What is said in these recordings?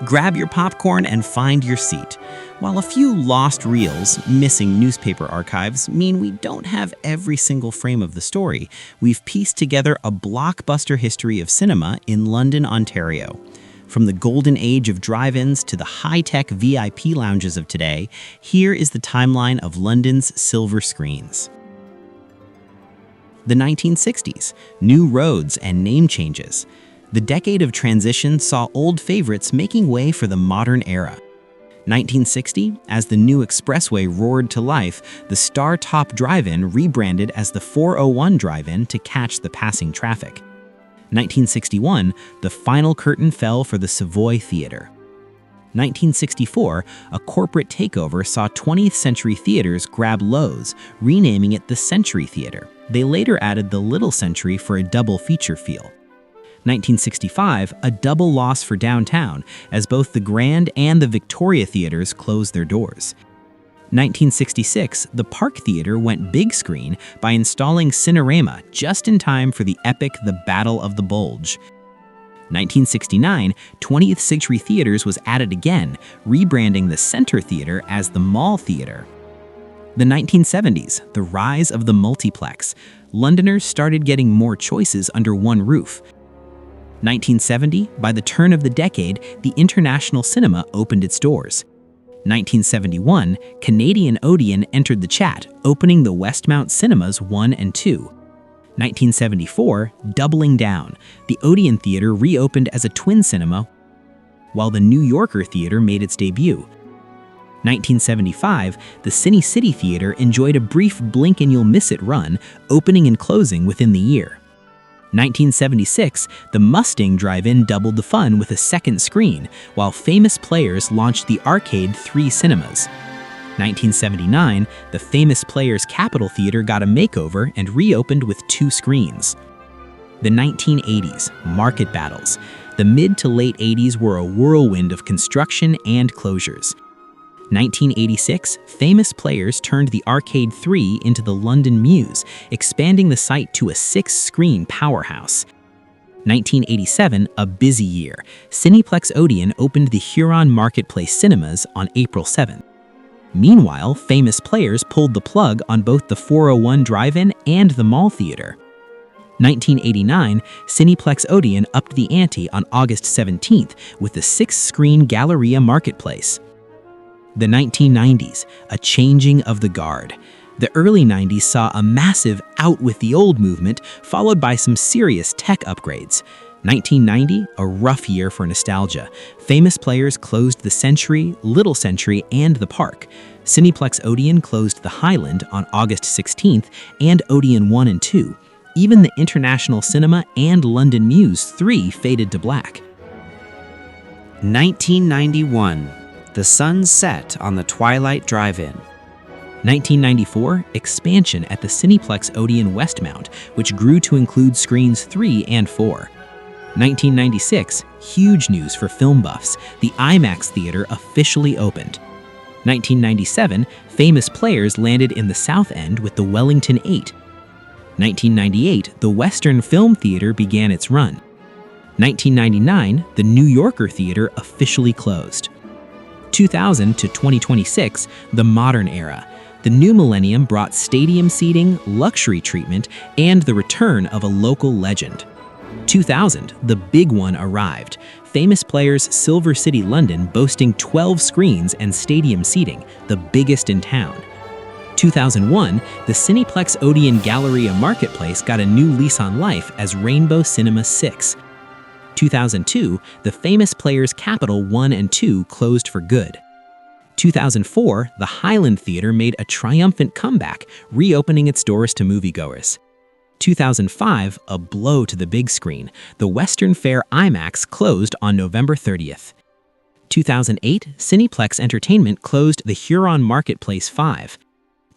Grab your popcorn and find your seat. While a few lost reels, missing newspaper archives, mean we don't have every single frame of the story, we've pieced together a blockbuster history of cinema in London, Ontario. From the golden age of drive-ins to the high-tech VIP lounges of today, here is the timeline of London's silver screens. The 1960s, new roads and name changes. The decade of transition saw old favorites making way for the modern era. 1960, as the new expressway roared to life, the Star Top Drive-In rebranded as the 401 Drive-In to catch the passing traffic. 1961, the final curtain fell for the Savoy Theatre. 1964, a corporate takeover saw 20th Century Theatres grab Loews, renaming it the Century Theatre. They later added the Little Century for a double feature feel. 1965, a double loss for downtown, as both the Grand and the Victoria Theatres closed their doors. 1966, the Park Theatre went big screen by installing Cinerama just in time for the epic The Battle of the Bulge. 1969, 20th Century Theatres was added again, rebranding the Centre Theatre as the Mall Theatre. The 1970s, the rise of the multiplex. Londoners started getting more choices under one roof. 1970, by the turn of the decade, the International Cinema opened its doors. 1971, Canadian Odeon entered the chat, opening the Westmount Cinemas 1 and 2. 1974, doubling down, the Odeon Theatre reopened as a twin cinema, while the New Yorker Theatre made its debut. 1975, the Cine City Theatre enjoyed a brief blink-and-you'll-miss-it run, opening and closing within the year. 1976, the Mustang Drive-In doubled the fun with a second screen, while Famous Players launched the Arcade 3 cinemas. 1979, the Famous Players Capitol Theatre got a makeover and reopened with 2 screens. The 1980s, market battles. The mid to late 80s were a whirlwind of construction and closures. 1986, Famous Players turned the Arcade 3 into the London Muse, expanding the site to a 6-screen powerhouse. 1987, a busy year. Cineplex Odeon opened the Huron Marketplace Cinemas on April 7th. Meanwhile, Famous Players pulled the plug on both the 401 Drive-In and the Mall Theatre. 1989, Cineplex Odeon upped the ante on August 17th with the 6-screen Galleria Marketplace. The 1990s, a changing of the guard. The early 90s saw a massive out with the old movement, followed by some serious tech upgrades. 1990, a rough year for nostalgia. Famous Players closed the Century, Little Century, and the Park. Cineplex Odeon closed the Highland on August 16th, and Odeon 1 and 2. Even the International Cinema and London Muse 3 faded to black. 1991. The sun set on the Twilight Drive-In. 1994, expansion at the Cineplex Odeon Westmount, which grew to include screens 3 and 4. 1996, huge news for film buffs. The IMAX Theatre officially opened. 1997, Famous Players landed in the South End with the Wellington 8. 1998, the Western Film Theatre began its run. 1999, the New Yorker Theatre officially closed. 2000 to 2026, the modern era. The new millennium brought stadium seating, luxury treatment, and the return of a local legend. 2000, the big one arrived. Famous Players Silver City London boasting 12 screens and stadium seating, the biggest in town. 2001, the Cineplex Odeon Galleria Marketplace got a new lease on life as Rainbow Cinema 6. 2002, the Famous Players Capitol 1 and 2 closed for good. 2004, the Highland Theatre made a triumphant comeback, reopening its doors to moviegoers. 2005, a blow to the big screen. The Western Fair IMAX closed on November 30th. 2008, Cineplex Entertainment closed the Huron Marketplace 5.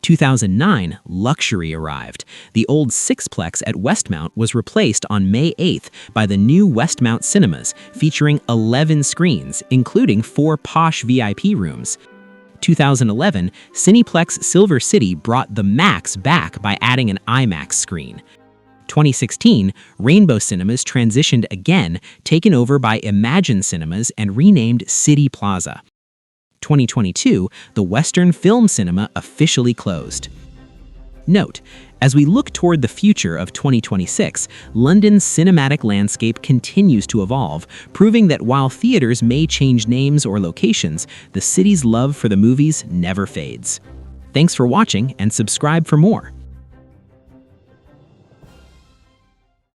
2009, luxury arrived. The old Sixplex at Westmount was replaced on May 8th by the new Westmount Cinemas, featuring 11 screens, including 4 posh VIP rooms. 2011, Cineplex Silver City brought the Max back by adding an IMAX screen. 2016, Rainbow Cinemas transitioned again, taken over by Imagine Cinemas and renamed City Plaza. 2022, the Western Film Cinema officially closed. Note, as we look toward the future of 2026, London's cinematic landscape continues to evolve, proving that while theaters may change names or locations, the city's love for the movies never fades. Thanks for watching and subscribe for more.